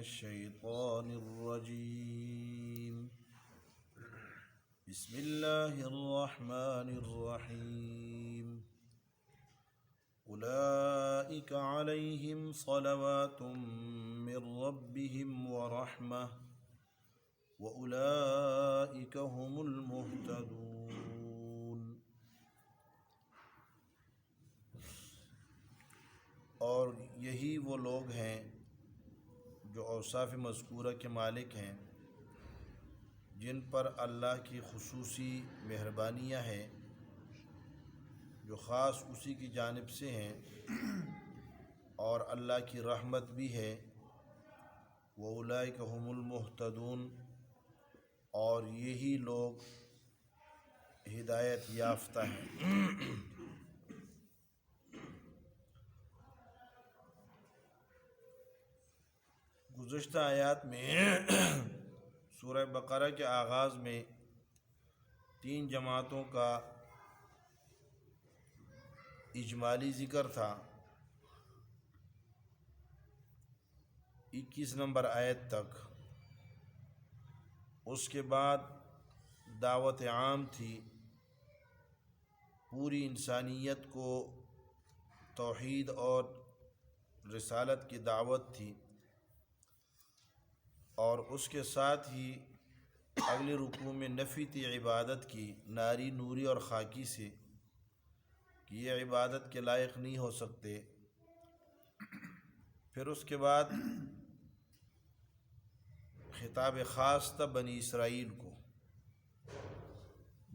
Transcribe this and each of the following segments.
الشيطان الرجيم. بسم الله الرحمن الرحيم. أولئك عليهم صلوات من ربهم ورحمة وأولئك هم المهتدون. اور یہی وہ لوگ ہیں جو اوصاف مذکورہ کے مالک ہیں، جن پر اللہ کی خصوصی مہربانیاں ہیں جو خاص اسی کی جانب سے ہیں، اور اللہ کی رحمت بھی ہے۔ وَأُولَئِكَ هُمُ الْمُهْتَدُونَ، اور یہی لوگ ہدایت یافتہ ہیں۔ گزشتہ آیات میں سورہ بقرہ کے آغاز میں 3 جماعتوں کا اجمالی ذکر تھا، 21 نمبر آیت تک۔ اس کے بعد دعوت عام تھی، پوری انسانیت کو توحید اور رسالت کی دعوت تھی، اور اس کے ساتھ ہی اگلے رکوع میں نفی تھی عبادت کی، ناری، نوری اور خاکی سے، کہ یہ عبادت کے لائق نہیں ہو سکتے۔ پھر اس کے بعد خطاب خاص تھا بنی اسرائیل کو۔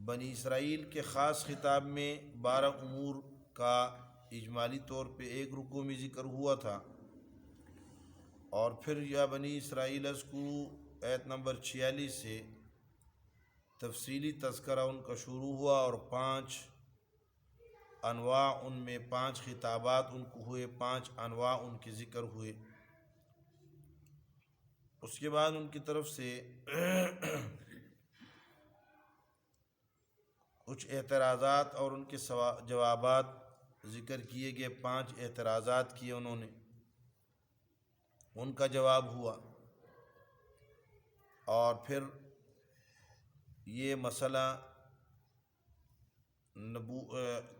بنی اسرائیل کے خاص خطاب میں 12 امور کا اجمالی طور پہ ایک رکوع میں ذکر ہوا تھا، اور پھر یا بنی اسرائیل اذکروا آیت نمبر 46 سے تفصیلی تذکرہ ان کا شروع ہوا، اور 5 انواع ان میں 5 خطابات ان کو ہوئے، 5 انواع ان کے ذکر ہوئے۔ اس کے بعد ان کی طرف سے کچھ اعتراضات اور ان کے جوابات ذکر کیے گئے۔ 5 اعتراضات کیے انہوں نے، ان کا جواب ہوا، اور پھر یہ مسئلہ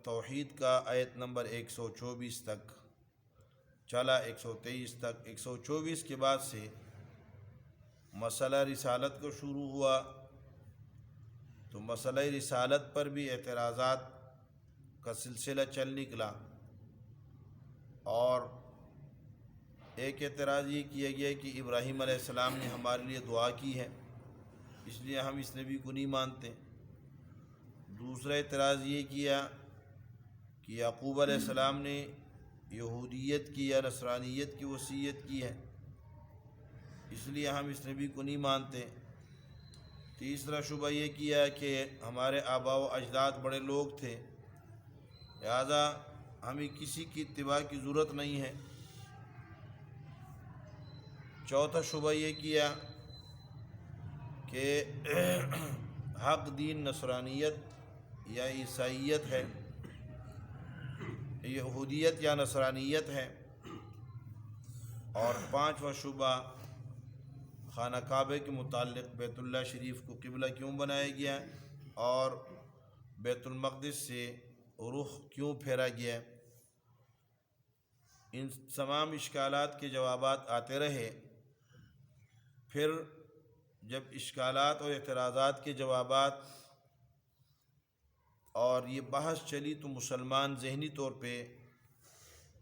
توحید کا آیت نمبر 124 تک چلا، 123 تک۔ 124 کے بعد سے مسئلہ رسالت کو شروع ہوا، تو مسئلہ رسالت پر بھی اعتراضات کا سلسلہ چل نکلا، اور ایک اعتراض یہ کیا گیا کہ ابراہیم علیہ السلام نے ہمارے لیے دعا کی ہے، اس لیے ہم اس نبی کو نہیں مانتے۔ دوسرا اعتراض یہ کیا کہ یعقوب علیہ السلام نے یہودیت کی یا نصرانیت کی وصیت کی ہے، اس لیے ہم اس نبی کو نہیں مانتے۔ تیسرا شبہ یہ کیا کہ ہمارے آباء و اجداد بڑے لوگ تھے، لہذا ہمیں کسی کی اتباع کی ضرورت نہیں ہے۔ چوتھا شبہ یہ کیا کہ حق دین نصرانیت یا عیسائیت ہے، یہودیت یا نصرانیت ہے۔ اور 5واں شبہ خانہ کعبہ کے متعلق بیت اللہ شریف کو قبلہ کیوں بنایا گیا، اور بیت المقدس سے رخ کیوں پھیرا گیا۔ ان تمام اشکالات کے جوابات آتے رہے۔ پھر جب اشکالات اور اعتراضات کے جوابات اور یہ بحث چلی، تو مسلمان ذہنی طور پہ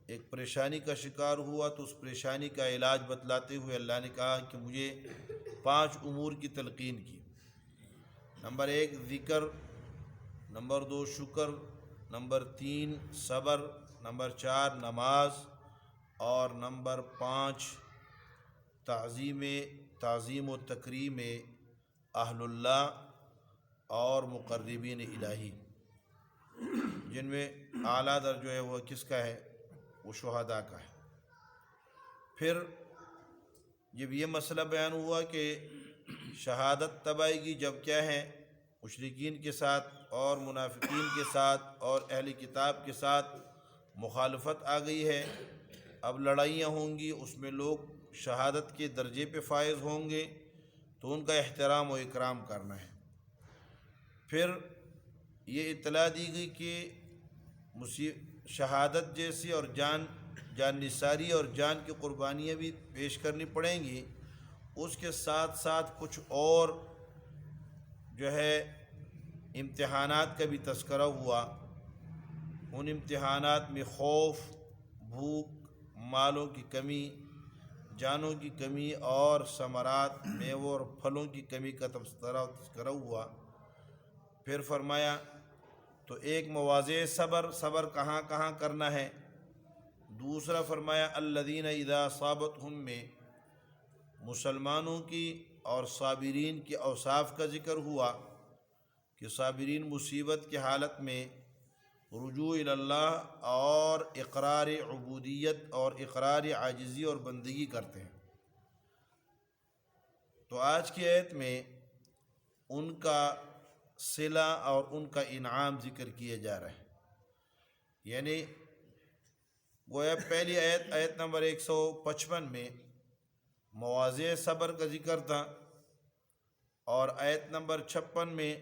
ایک پریشانی کا شکار ہوا، تو اس پریشانی کا علاج بتلاتے ہوئے اللہ نے کہا کہ مجھے 5 امور کی تلقین کی۔ نمبر 1 ذکر، نمبر 2 شکر، نمبر 3 صبر، نمبر 4 نماز، اور نمبر 5 تعظیم و تکریم اہل اللہ اور مقربین الہی، جن میں اعلیٰ درجہ ہے وہ کس کا ہے؟ وہ شہداء کا ہے۔ پھر جب یہ مسئلہ بیان ہوا کہ شہادت تب آئے گی جب کیا ہے، مشرکین کے ساتھ اور منافقین کے ساتھ اور اہل کتاب کے ساتھ مخالفت آ گئی ہے، اب لڑائیاں ہوں گی، اس میں لوگ شہادت کے درجے پہ فائز ہوں گے تو ان کا احترام و اکرام کرنا ہے۔ پھر یہ اطلاع دی گئی کہ شہادت جیسی اور جان نثاری اور جان کی قربانیاں بھی پیش کرنی پڑیں گی، اس کے ساتھ ساتھ کچھ اور جو ہے امتحانات کا بھی تذکرہ ہوا۔ ان امتحانات میں خوف، بھوک، مالوں کی کمی، جانوں کی کمی اور ثمرات، میووں اور پھلوں کی کمی کا تذکرہ ہوا۔ پھر فرمایا تو ایک مواضع صبر کہاں کہاں کرنا ہے۔ دوسرا فرمایا الذین اذا اصابتہم میں مسلمانوں کی اور صابرین کی اوصاف کا ذکر ہوا کہ صابرین مصیبت کی حالت میں رجوع الی اللہ اور اقرار عبودیت اور اقرار عاجزی اور بندگی کرتے ہیں۔ تو آج کی آیت میں ان کا صلہ اور ان کا انعام ذکر کیا جا رہا ہے، یعنی گویا پہلی آیت نمبر 155 میں مواضع صبر کا ذکر تھا، اور آیت نمبر 56 میں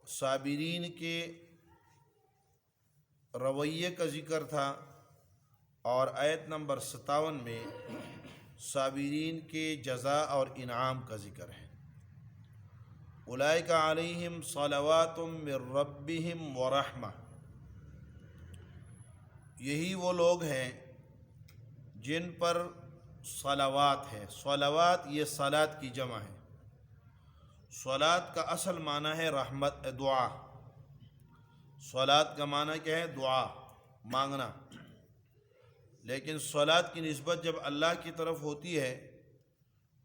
صابرین کے رویے کا ذکر تھا، اور آیت نمبر 57 میں صابرین کے جزا اور انعام کا ذکر ہے۔ اولئک علیہم صلوات من ربہم ورحمہ، یہی وہ لوگ ہیں جن پر صلوات ہے۔ صلوات یہ صلاۃ کی جمع ہے۔ صلاۃ کا اصل معنی ہے رحمت، دعا۔ صلاۃ کا معنی کیا ہے؟ دعا، مانگنا۔ لیکن صلاۃ کی نسبت جب اللہ کی طرف ہوتی ہے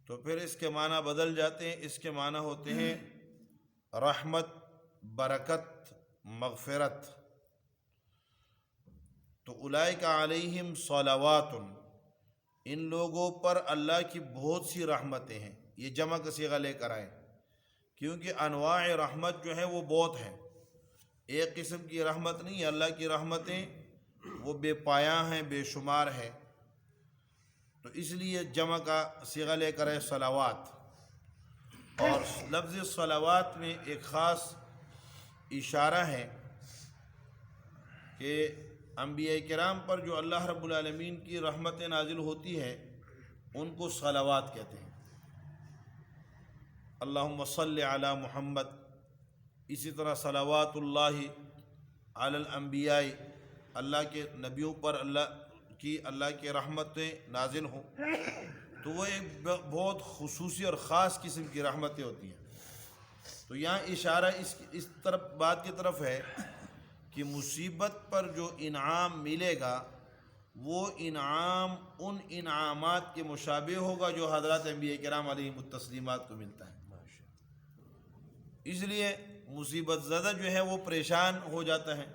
تو پھر اس کے معنی بدل جاتے ہیں۔ اس کے معنی ہوتے ہیں رحمت، برکت، مغفرت۔ تو اولئک علیہم صلوات، ان لوگوں پر اللہ کی بہت سی رحمتیں ہیں۔ یہ جمع کا صیغہ لے کر آئے، کیونکہ انواع رحمت جو ہے وہ بہت ہیں، ایک قسم کی رحمت نہیں ہے۔ اللہ کی رحمتیں وہ بے پایاں ہیں، بے شمار ہے، تو اس لیے جمع کا صیغہ لے کر آئے صلوات۔ اور لفظ صلوات میں ایک خاص اشارہ ہے کہ انبیاء کرام پر جو اللہ رب العالمین کی رحمت نازل ہوتی ہے ان کو صلوات کہتے ہیں۔ اللہم صلی علی محمد، اسی طرح صلوات اللہ علی الانبیاء، اللہ کے نبیوں پر اللہ کی رحمتیں نازل ہوں، تو وہ ایک بہت خصوصی اور خاص قسم کی رحمتیں ہوتی ہیں۔ تو یہاں اشارہ اس طرف بات کی طرف ہے کہ مصیبت پر جو انعام ملے گا وہ انعام ان انعامات کے مشابہ ہوگا جو حضرات انبیاء کرام علیہم التسلیمات کو ملتا ہے۔ اس لیے مصیبت زدہ جو ہے وہ پریشان ہو جاتا ہے۔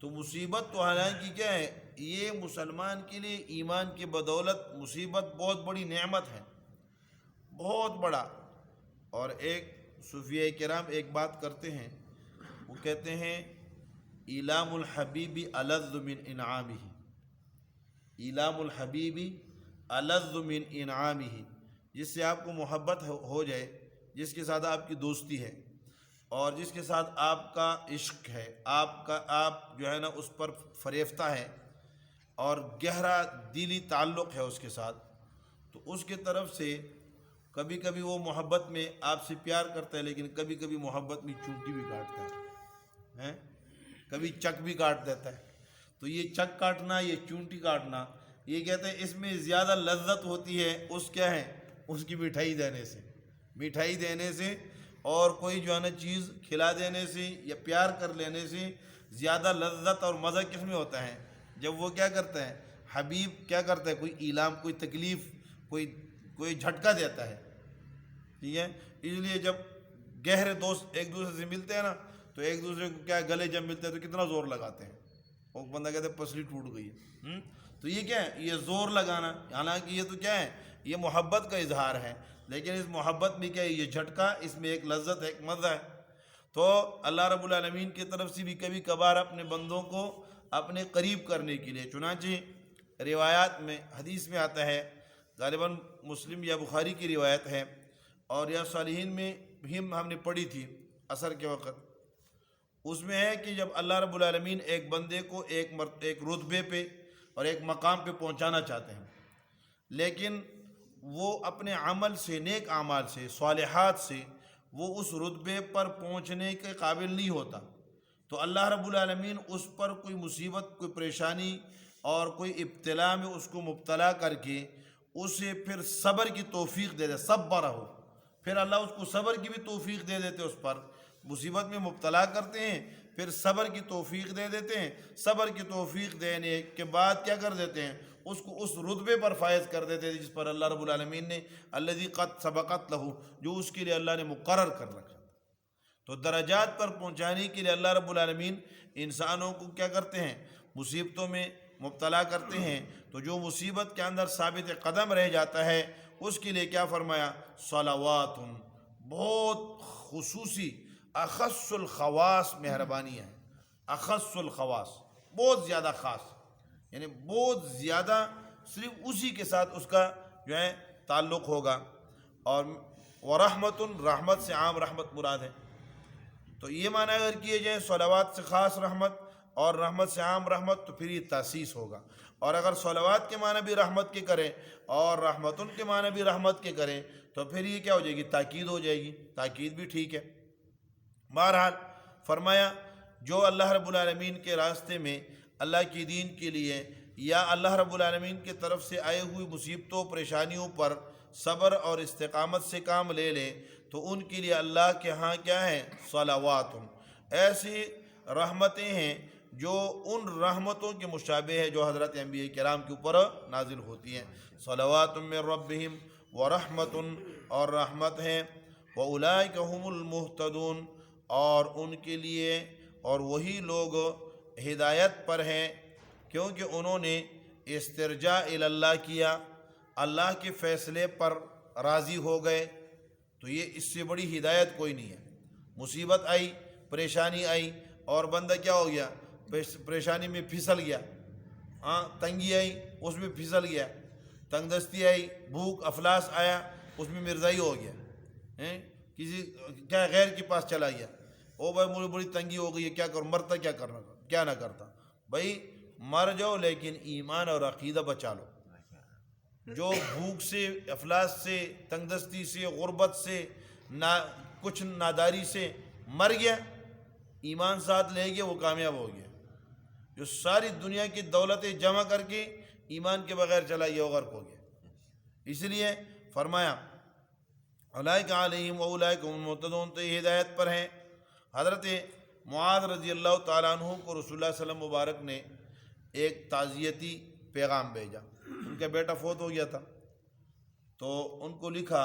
تو مصیبت تو حالانکہ کیا ہے، یہ مسلمان کے لیے ایمان کی بدولت مصیبت بہت بڑی نعمت ہے، بہت بڑا۔ اور ایک صوفیہ کرام ایک بات کرتے ہیں، وہ کہتے ہیں ایلام الحبیب الذ من انعامہ، ایلام الحبیب الذ من انعامہ، جس سے آپ کو محبت ہو جائے، جس کے ساتھ آپ کی دوستی ہے اور جس کے ساتھ آپ کا عشق ہے، آپ جو ہے نا اس پر فریفتہ ہے اور گہرا دلی تعلق ہے اس کے ساتھ، تو اس کی طرف سے کبھی کبھی وہ محبت میں آپ سے پیار کرتا ہے، لیکن کبھی کبھی محبت میں چونٹی بھی کاٹتا ہے، کبھی چک بھی کاٹ دیتا ہے۔ تو یہ چک کاٹنا، یہ چونٹی کاٹنا، یہ کہتے ہیں اس میں زیادہ لذت ہوتی ہے اس کیا ہے، اس کی مٹھائی دینے سے اور کوئی جو ہے نا چیز کھلا دینے سے یا پیار کر لینے سے زیادہ لذت اور مزہ کس میں ہوتا ہے؟ جب وہ کیا کرتا ہے، حبیب کیا کرتا ہے، کوئی ایلام، کوئی تکلیف، کوئی جھٹکا دیتا ہے، ٹھیک ہے۔ اس لیے جب گہرے دوست ایک دوسرے سے ملتے ہیں نا تو ایک دوسرے کو کیا گلے جب ملتے ہیں تو کتنا زور لگاتے ہیں، وہ بندہ کہتے ہیں پسلی ٹوٹ گئی ہے، تو یہ کیا ہے، یہ زور لگانا، حالانکہ یہ تو کیا ہے، یہ محبت کا اظہار ہے، لیکن اس محبت میں کیا ہے، یہ جھٹکا، اس میں ایک لذت ہے، ایک مزہ ہے۔ تو اللہ رب العالمین کی طرف سے بھی کبھی کبھار اپنے بندوں کو اپنے قریب کرنے کے لیے۔ چنانچہ روایات میں حدیث میں آتا ہے، غالباً مسلم یا بخاری کی روایت ہے اور یا صالحین میں بھی ہم نے پڑھی تھی عصر کے وقت، اس میں ہے کہ جب اللہ رب العالمین ایک بندے کو ایک رتبے پہ اور ایک مقام پہ پہنچانا چاہتے ہیں، لیکن وہ اپنے عمل سے، نیک اعمال سے، صالحات سے وہ اس رتبے پر پہنچنے کے قابل نہیں ہوتا، تو اللہ رب العالمین اس پر کوئی مصیبت، کوئی پریشانی اور کوئی ابتلا میں اس کو مبتلا کر کے اسے پھر صبر کی توفیق دے دے، صبر ہو، پھر اللہ اس کو صبر کی بھی توفیق دے دیتے، اس پر مصیبت میں مبتلا کرتے ہیں، پھر صبر کی توفیق دے دیتے ہیں، صبر کی توفیق دینے کے بعد کیا کر دیتے ہیں، اس کو اس رتبے پر فائز کر دیتے ہیں جس پر اللہ رب العالمین نے الذی قد سبقت لہ، جو اس کے لیے اللہ نے مقرر کر رکھا۔ تو درجات پر پہنچانے کے لیے اللہ رب العالمین انسانوں کو کیا کرتے ہیں، مصیبتوں میں مبتلا کرتے ہیں، تو جو مصیبت کے اندر ثابت قدم رہ جاتا ہے اس کے لیے کیا فرمایا، صلوات، بہت خصوصی، اخص الخواص مہربانی ہے، اخص الخواص بہت زیادہ خاص، یعنی بہت زیادہ صرف اسی کے ساتھ اس کا جو ہے تعلق ہوگا۔ اور ورحمت، رحمت سے عام رحمت مراد ہے، تو یہ معنی اگر کیے جائیں صلوات سے خاص رحمت اور رحمت سے عام رحمت، تو پھر یہ تاسیس ہوگا۔ اور اگر صلوات کے معنی بھی رحمت کے کریں اور رحمتن کے معنی بھی رحمت کے کریں تو پھر یہ کیا ہو جائے گی، تاکید ہو جائے گی، تاکید بھی ٹھیک ہے۔ بہرحال فرمایا جو اللہ رب العالمین کے راستے میں، اللہ کی دین کے لیے یا اللہ رب العالمین کی طرف سے آئے ہوئی مصیبتوں، پریشانیوں پر صبر اور استقامت سے کام لے لیں تو ان کے لیے اللہ کے ہاں کیا ہے، صلوات، ایسی رحمتیں ہیں جو ان رحمتوں کے مشابہ ہے جو حضرت انبیاء کرام کے اوپر نازل ہوتی ہیں۔ صلوات من ربہم ورحمت، اور رحمت ہیں، وَأُولَئِكَ هُمُ الْمُهْتَدُونَ، اور ان کے لیے اور وہی لوگ ہدایت پر ہیں کیونکہ انہوں نے استرجاع اللہ کیا، اللہ کے فیصلے پر راضی ہو گئے، تو یہ اس سے بڑی ہدایت کوئی نہیں ہے۔ مصیبت آئی، پریشانی آئی اور بندہ کیا ہو گیا، پریشانی میں پھسل گیا، تنگی آئی اس میں پھسل گیا، تنگ دستی آئی، بھوک افلاس آیا اس میں مرزائی ہو گیا، کسی کیا غیر کے پاس چلا گیا، او بھائی مجھے بڑی تنگی ہو گئی ہے، کیا کروں، مرتا کیا نہ کرتا، بھائی مر جاؤ لیکن ایمان اور عقیدہ بچا لو۔ جو بھوک سے، افلاس سے، تنگ دستی سے، غربت سے، کچھ ناداری سے مر گیا، ایمان ساتھ لے گیا، وہ کامیاب ہو گیا۔ جو ساری دنیا کی دولتیں جمع کر کے ایمان کے بغیر چلا گیا، وہ غرق ہو گیا۔ اس لیے فرمایا اولئک علیہم واولئک هم المہتدون، تو یہ ہدایت پر ہیں۔ حضرت معاذ رضی اللہ تعالیٰ عنہ کو رسول اللہ صلی اللہ علیہ وسلم مبارک نے ایک تعزیتی پیغام بھیجا، ان کا بیٹا فوت ہو گیا تھا، تو ان کو لکھا،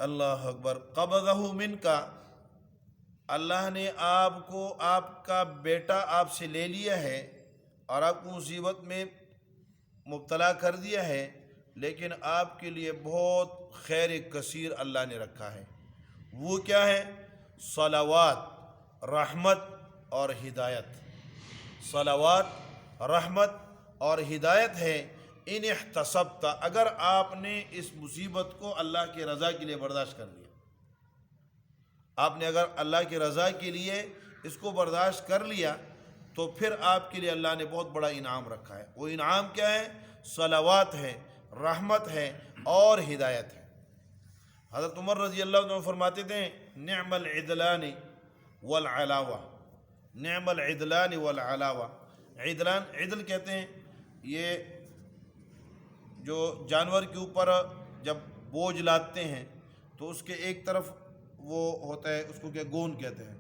اللہ اکبر، قبضہ منک، اللہ نے آپ کو، آپ کا بیٹا آپ سے لے لیا ہے اور آپ کو مصیبت میں مبتلا کر دیا ہے، لیکن آپ کے لیے بہت خیر کثیر اللہ نے رکھا ہے۔ وہ کیا ہے؟ صلوات، رحمت اور ہدایت۔ صلوات، رحمت اور ہدایت ہے۔ ان احتسبت، اگر آپ نے اس مصیبت کو اللہ کی رضا کے لیے برداشت کر لیا، آپ نے اگر اللہ کی رضا کے لیے اس کو برداشت کر لیا تو پھر آپ کے لیے اللہ نے بہت بڑا انعام رکھا ہے۔ وہ انعام کیا ہے؟ صلوات ہے، رحمت ہے اور ہدایت ہے۔ حضرت عمر رضی اللہ عنہ فرماتے تھے، نعم العدلان والعلاوہ، نعم العدلان والعلاوہ۔ عدلان، عدل کہتے ہیں یہ جو جانور کے اوپر جب بوجھ لاتے ہیں تو اس کے ایک طرف وہ ہوتا ہے، اس کو کیا گون کہتے ہیں،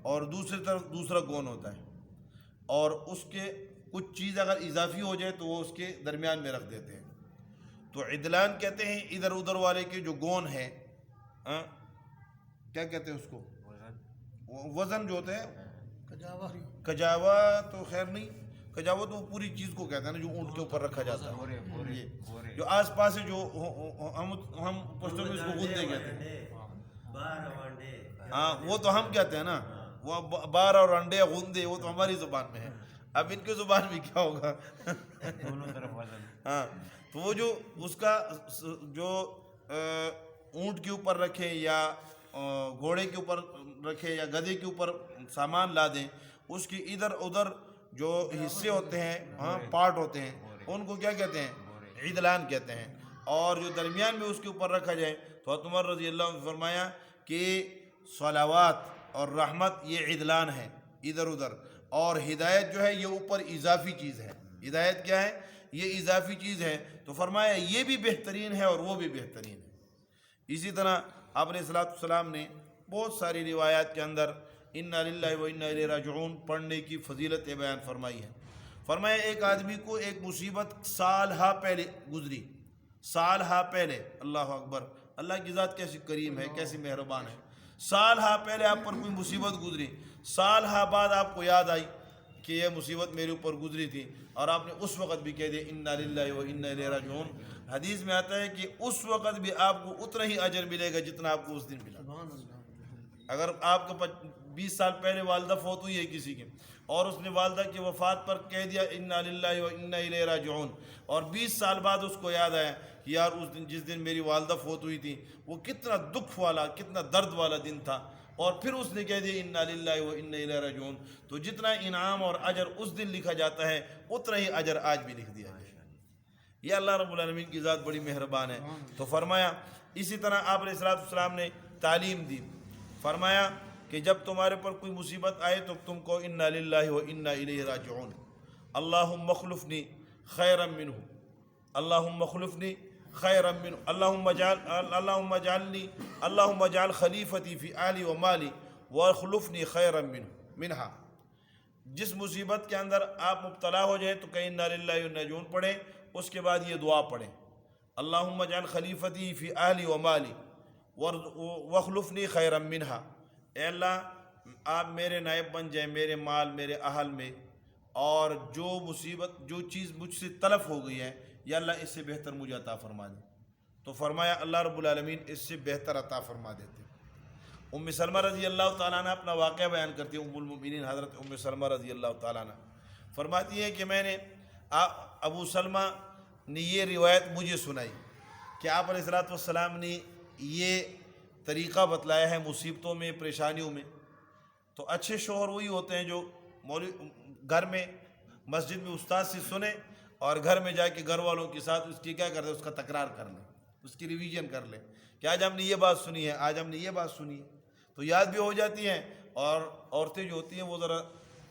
اور دوسری طرف دوسرا گون ہوتا ہے، اور اس کے کچھ چیز اگر اضافی ہو جائے تو وہ اس کے درمیان میں رکھ دیتے ہیں، تو عدلان کہتے ہیں ادھر ادھر والے کے جو گون ہے، کیا کہتے ہیں اس کو، وزن جو ہوتا ہے، کجاوا تو خیر نہیں، کجاوا تو پوری چیز کو کہتے ہیں نا جو اونٹ کے اوپر رکھا جاتا ہے، یہ جو آس پاس ہے، جو ہم پشتوں میں اس کو گندے کہتے ہیں، ہاں وہ تو ہم کہتے ہیں نا، وہ بار اور انڈے غندے وہ تو ہماری زبان میں ہے، اب ان کی زبان میں کیا ہوگا؟ دونوں طرف وزن. ہاں تو وہ جو اس کا جو اونٹ کے اوپر رکھے یا گھوڑے کے اوپر رکھے یا گدھے کے اوپر سامان لا دیں، اس کی ادھر ادھر جو حصے ہوتے ہیں، ہاں پارٹ ہوتے ہیں، ان کو کیا کہتے ہیں؟ عدلان کہتے ہیں. اور جو درمیان میں اس کے اوپر رکھا جائے تو حضرت عمر رضی اللہ عنہ نے فرمایا کہ صلوات اور رحمت یہ عدلان ہے ادھر ادھر، اور ہدایت جو ہے یہ اوپر اضافی چیز ہے. ہدایت کیا ہے؟ یہ اضافی چیز ہے. تو فرمایا یہ بھی بہترین ہے اور وہ بھی بہترین ہے. اسی طرح آپ علیہ الصلوۃ والسلام نے بہت ساری روایات کے اندر انا للہ و انا الیہ راجعون پڑھنے کی فضیلت بیان فرمائی ہے. فرمایا ایک آدمی کو ایک مصیبت سال ہا پہلے گزری، سال ہا پہلے، اللہ اکبر، اللہ کی ذات کیسی کریم ہے، کیسی مہربان ہے. سال ہا پہلے آپ پر کوئی مصیبت گزری، سال ہا بعد آپ کو یاد آئی کہ یہ مصیبت میرے اوپر گزری تھی، اور آپ نے اس وقت بھی کہہ دیا انا للہ و انا الیہ راجعون. حدیث میں آتا ہے کہ اس وقت بھی آپ کو اتنا ہی اجر ملے گا جتنا آپ کو اس دن ملا. اگر آپ کو 20 سال پہلے والدہ فوت ہوئی ہے کسی کی، اور اس نے والدہ کی وفات پر کہہ دیا انا للہ و انا الیہ راجعون، اور 20 سال بعد اس کو یاد آیا کہ یار اس دن جس دن میری والدہ فوت ہوئی تھی وہ کتنا دکھ والا، کتنا درد والا دن تھا، اور پھر اس نے کہہ دیا انا للہ و انا الیہ راجعون، تو جتنا انعام اور اجر اس دن لکھا جاتا ہے اتنا ہی اجر آج بھی لکھ دیا جائے. یہ اللہ رب العالمین کی ذات بڑی مہربان ہے. تو فرمایا اسی طرح آپ علیہ الصلوۃ والسلام نے تعلیم دی. فرمایا کہ جب تمہارے پر کوئی مصیبت آئے تو تم کو انا للہ و انا الیہ راجعون، اللہم اخلفنی خیرا منہ، اللہم اخلفنی خیرا منہ، اللہم اجعل خلیفتی فی اہلی و مالی واخلفنی خیرا منہا. جس مصیبت کے اندر آپ مبتلا ہو جائیں تو کہیں انا للہ و انا الیہ راجعون پڑھیں، اس کے بعد یہ دعا پڑھیں اللہم اجعل خلیفتی فی اہلی و مالی واخلفنی خیرا منہا. اے اللہ آپ میرے نائب بن جائیں میرے مال میرے اہل میں، اور جو مصیبت جو چیز مجھ سے تلف ہو گئی ہے یا اللہ اس سے بہتر مجھے عطا فرما دے. تو فرمایا اللہ رب العالمین اس سے بہتر عطا فرما دیتے. ام سلمہ رضی اللہ تعالیٰ عنہ اپنا واقعہ بیان کرتی ہے. ام المؤمنین حضرت ام سلمہ رضی اللہ تعالیٰ عنہ فرماتی ہیں کہ میں نے ابو سلمہ نے یہ روایت مجھے سنائی کہ آپ علیہ الصلوۃ والسلام نے یہ طریقہ بتلایا ہے مصیبتوں میں، پریشانیوں میں. تو اچھے شوہر وہی ہوتے ہیں جو گھر میں مسجد میں استاد سے سنیں اور گھر میں جا کے گھر والوں کے ساتھ اس کی کیا کرتے ہیں، اس کا تکرار کر لیں، اس کی ریویژن کر لیں کہ آج ہم نے یہ بات سنی ہے، آج ہم نے یہ بات سنی ہے، تو یاد بھی ہو جاتی ہیں. اور عورتیں جو ہوتی ہیں وہ ذرا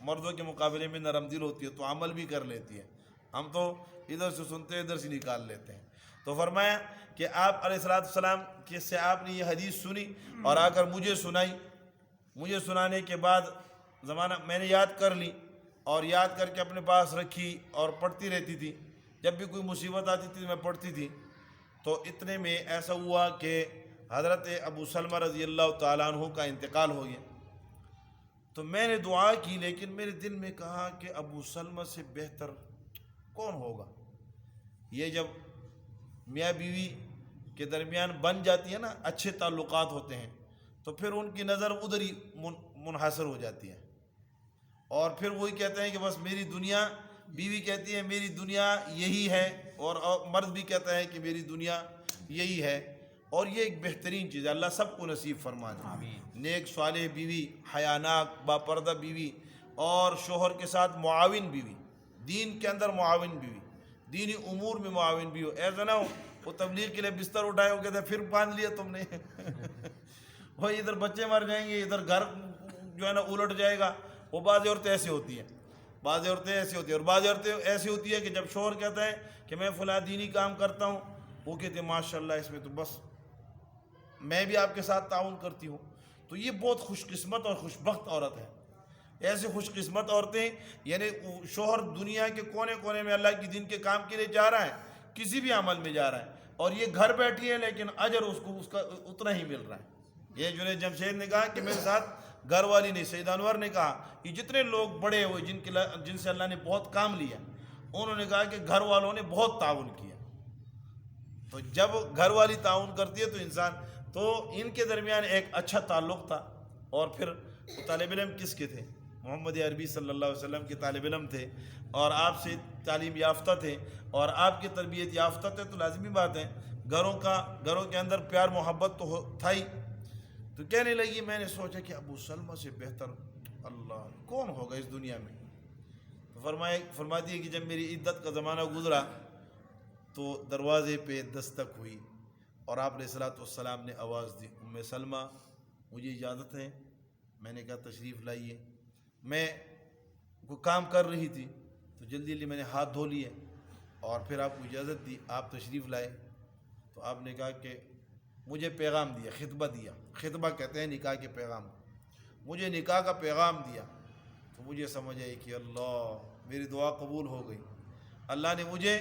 مردوں کے مقابلے میں نرم دل ہوتی ہے تو عمل بھی کر لیتی ہیں. ہم تو ادھر سے سنتے ہیں ادھر سے نکال لیتے ہیں. تو فرمایا کہ آپ علیہ الصلوۃ والسلام کے سے آپ نے یہ حدیث سنی اور آ کر مجھے سنائی. مجھے سنانے کے بعد زمانہ میں نے یاد کر لی اور یاد کر کے اپنے پاس رکھی اور پڑھتی رہتی تھی. جب بھی کوئی مصیبت آتی تھی میں پڑھتی تھی. تو اتنے میں ایسا ہوا کہ حضرت ابو سلمہ رضی اللہ تعالیٰ عنہ کا انتقال ہو گیا. تو میں نے دعا کی لیکن میرے دل میں کہا کہ ابو سلمہ سے بہتر کون ہوگا. یہ جب میاں بیوی کے درمیان بن جاتی ہے نا، اچھے تعلقات ہوتے ہیں تو پھر ان کی نظر ادھر ہی منحصر ہو جاتی ہے، اور پھر وہی کہتے ہیں کہ بس میری دنیا، بیوی کہتی ہے میری دنیا یہی ہے، اور مرد بھی کہتا ہے کہ میری دنیا یہی ہے. اور یہ ایک بہترین چیز ہے، اللہ سب کو نصیب فرما دے. نیک صالح بیوی، حیاناک باپردہ بیوی، اور شوہر کے ساتھ معاون بیوی، دین کے اندر معاون بیوی، دینی امور میں معاون بھی ہو. ایسا نہ ہو وہ تبلیغ کے لیے بستر اٹھائے ہو کہتے ہیں پھر باندھ لیا تم نے وہ ادھر بچے مر جائیں گے، ادھر گھر جو ہے نا الٹ جائے گا. وہ بعض عورتیں ایسی ہوتی ہیں، بعض عورتیں ایسی ہوتی ہیں، اور بعض عورتیں ایسی ہوتی ہے کہ جب شوہر کہتا ہے کہ میں فلاں دینی کام کرتا ہوں، وہ کہتے ہیں ماشاء اللہ اس میں تو بس میں بھی آپ کے ساتھ تعاون کرتی ہوں. تو یہ بہت خوش قسمت اور خوش بخت عورت ہے. ایسے خوش قسمت عورتیں، یعنی شوہر دنیا کے کونے کونے میں اللہ کے دین کے کام کے لیے جا رہا ہے، کسی بھی عمل میں جا رہا ہے، اور یہ گھر بیٹھی ہے لیکن اجر اس کو اس کا اتنا ہی مل رہا ہے. یہ جنید جمشید نے کہا کہ میرے ساتھ گھر والی نہیں، سید انور نے کہا کہ جتنے لوگ بڑے ہوئے جن سے اللہ نے بہت کام لیا، انہوں نے کہا کہ گھر والوں نے بہت تعاون کیا. تو جب گھر والی تعاون کرتی ہے تو انسان، تو ان کے درمیان ایک اچھا تعلق تھا، اور پھر وہ طالب علم کس کے تھے؟ محمد عربی صلی اللہ علیہ وسلم کے طالب علم تھے، اور آپ سے تعلیم یافتہ تھے، اور آپ کی تربیت یافتہ تھے، تو لازمی بات ہے گھروں کے اندر پیار محبت تو تھا ہی۔ تو کہنے لگی میں نے سوچا کہ ابو سلمہ سے بہتر اللہ کون ہوگا اس دنیا میں؟ تو فرماتی ہے کہ جب میری عدت کا زمانہ گزرا تو دروازے پہ دستک ہوئی، اور آپ علیہ الصلوۃ والسلام نے آواز دی، ام سلمہ مجھے اجازت ہے؟ میں نے کہا تشریف لائیے۔ میں کوئی کام کر رہی تھی تو جلدی جلدی میں نے ہاتھ دھو لیے، اور پھر آپ کو اجازت دی، آپ تشریف لائے۔ تو آپ نے کہا کہ مجھے پیغام دیا، خطبہ دیا، خطبہ کہتے ہیں نکاح کے پیغام، مجھے نکاح کا پیغام دیا۔ تو مجھے سمجھ آئی کہ اللہ میری دعا قبول ہو گئی، اللہ نے مجھے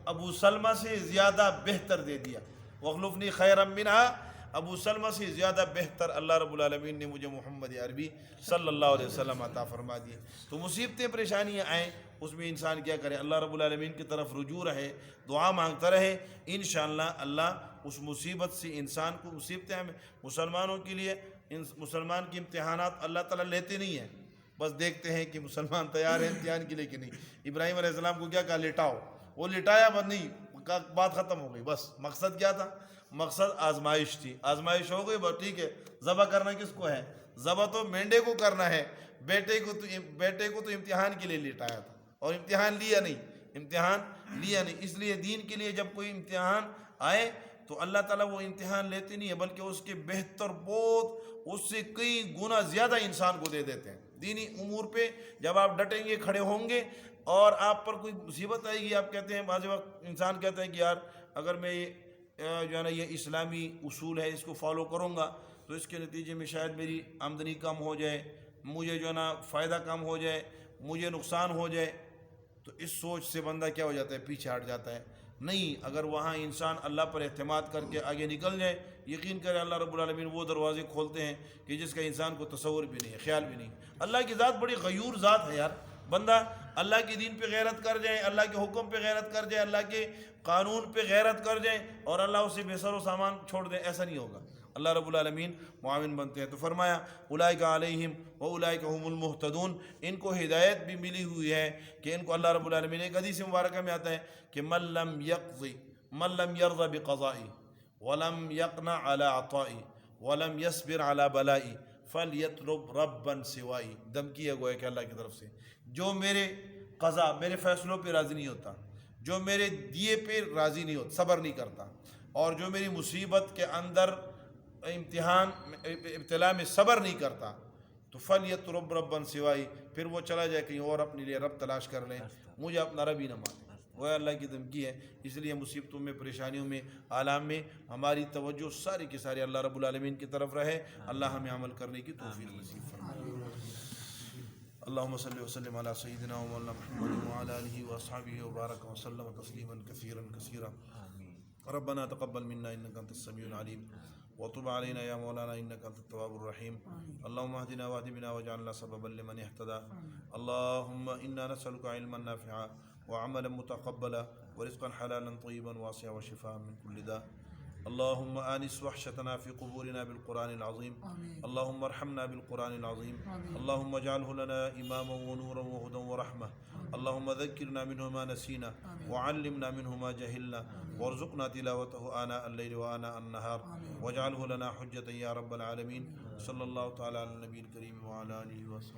ابو سلمہ سے زیادہ بہتر دے دیا، وَاخْلُفْنِي خَيْرًا مِنْهَا، ابو سلمہ سے زیادہ بہتر اللہ رب العالمین نے مجھے محمد عربی صلی اللہ علیہ وسلم عطا فرما دیے۔ تو مصیبتیں پریشانیاں آئیں، اس میں انسان کیا کرے؟ اللہ رب العالمین کی طرف رجوع رہے، دعا مانگتا رہے، انشاءاللہ اللہ اس مصیبت سے انسان کو، مصیبتیں ہمیں مسلمانوں کے لیے، مسلمان کے امتحانات اللہ تعالیٰ لیتے نہیں ہیں، بس دیکھتے ہیں کہ مسلمان تیار ہے امتحان کے لیے کہ نہیں۔ ابراہیم علیہ السلام کو کیا کہا؟ لٹاؤ، وہ لٹایا بس نہیں، بات ختم ہو گئی۔ بس مقصد کیا تھا؟ مقصد آزمائش تھی، آزمائش ہو گئی، بس ٹھیک ہے۔ ذبح کرنا کس کو ہے؟ ذبح تو مینڈے کو کرنا ہے، بیٹے کو تو امتحان کے لیے لٹایا تھا، اور امتحان لیا نہیں۔ اس لیے دین کے لیے جب کوئی امتحان آئے تو اللہ تعالیٰ وہ امتحان لیتے نہیں ہے، بلکہ اس کے بہتر بہت اس سے کئی گنا زیادہ انسان کو دے دیتے ہیں۔ دینی امور پہ جب آپ ڈٹیں گے، کھڑے ہوں گے، اور آپ پر کوئی مصیبت آئے گی، آپ کہتے ہیں بعض وقت انسان کہتا ہے کہ یار اگر میں جو ہے نا یہ اسلامی اصول ہے اس کو فالو کروں گا تو اس کے نتیجے میں شاید میری آمدنی کم ہو جائے، مجھے جو ہے نا فائدہ کم ہو جائے، مجھے نقصان ہو جائے، تو اس سوچ سے بندہ کیا ہو جاتا ہے؟ پیچھے ہٹ جاتا ہے۔ نہیں، اگر وہاں انسان اللہ پر اعتماد کر کے آگے نکل جائے، یقین کرے اللہ رب العالمین وہ دروازے کھولتے ہیں کہ جس کا انسان کو تصور بھی نہیں ہے، خیال بھی نہیں۔ اللہ کی ذات بڑی غیور ذات ہے یار۔ بندہ اللہ کے دین پہ غیرت کر جائے، اللہ کے حکم پہ غیرت کر جائے، اللہ کے قانون پہ غیرت کر جائے، اور اللہ اسے بے سر و سامان چھوڑ دے، ایسا نہیں ہوگا۔ اللہ رب العالمین معاون بنتے ہیں۔ تو فرمایا اولئک علیہم واولئک هم المہتدون، ان کو ہدایت بھی ملی ہوئی ہے کہ ان کو اللہ رب العالمین، ایک حدیث مبارکہ میں آتا ہے کہ من لم يرضى بقضائي ولم يقنع على عطائي ولم يصبر على بلائي فليطلب ربا سوائي، دھمکی ہے گویا کہ اللہ کی طرف سے، جو میرے قضا، میرے فیصلوں پہ راضی نہیں ہوتا، جو میرے دیے پہ راضی نہیں ہوتا، صبر نہیں کرتا، اور جو میری مصیبت کے اندر امتحان ابتلا میں صبر نہیں کرتا، تو فلیطلب ربا سوائی، پھر وہ چلا جائے کہیں اور اپنے لیے رب تلاش کر لیں، مجھے اپنا رب ہی نہ مانے۔ وہ اللہ کی دھمکی ہے۔ اس لیے مصیبتوں میں، پریشانیوں میں، آلام میں ہماری توجہ ساری کی ساری اللہ رب العالمین کی طرف رہے۔ اللہ ہمیں عمل کرنے کی توفیق نصیب فرمائے۔ اللهم صل وسلم على سيدنا ومولانا محمد وعلى آله وأصحابه وبارك وسلم تسليما كثيرا كثيرا. ربنا تقبل منا إنك أنت السميع العليم وتب علينا يا مولانا إنك أنت التواب الرحيم. اللهم اهدنا واهد بنا واجعلنا سببا لمن اهتدى. اللهم إنا نسألك علما نافعا وعملا متقبلا ورزقا حلالا طيبا واسعا وشفاء من كل داء. اللهم آنس وحشتنا في قبورنا بالقرآن العظيم. اللهم ارحمنا بالقرآن العظيم. اللهم اجعله لنا إماما ونورا وهدى ورحمة. اللهم ذكرنا منه ما نسينا وعلمنا منه ما جهلنا وارزقنا تلاوته آناء الليل وآناء النهار واجعله لنا حجة يا رب العالمين. صلى الله تعالى على النبي الكريم وعلى آله وصحبه.